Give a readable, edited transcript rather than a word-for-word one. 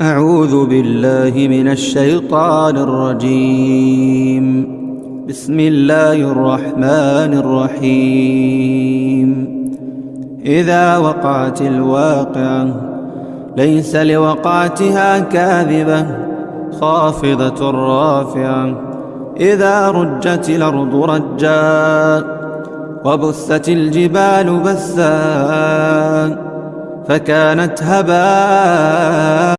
أعوذ بالله من الشيطان الرجيم. بسم الله الرحمن الرحيم. إذا وقعت الواقعة ليس لوقعتها كاذبة خافضة رافعة. إذا رجت الأرض رجا وبثت الجبال بثا فكانت هباء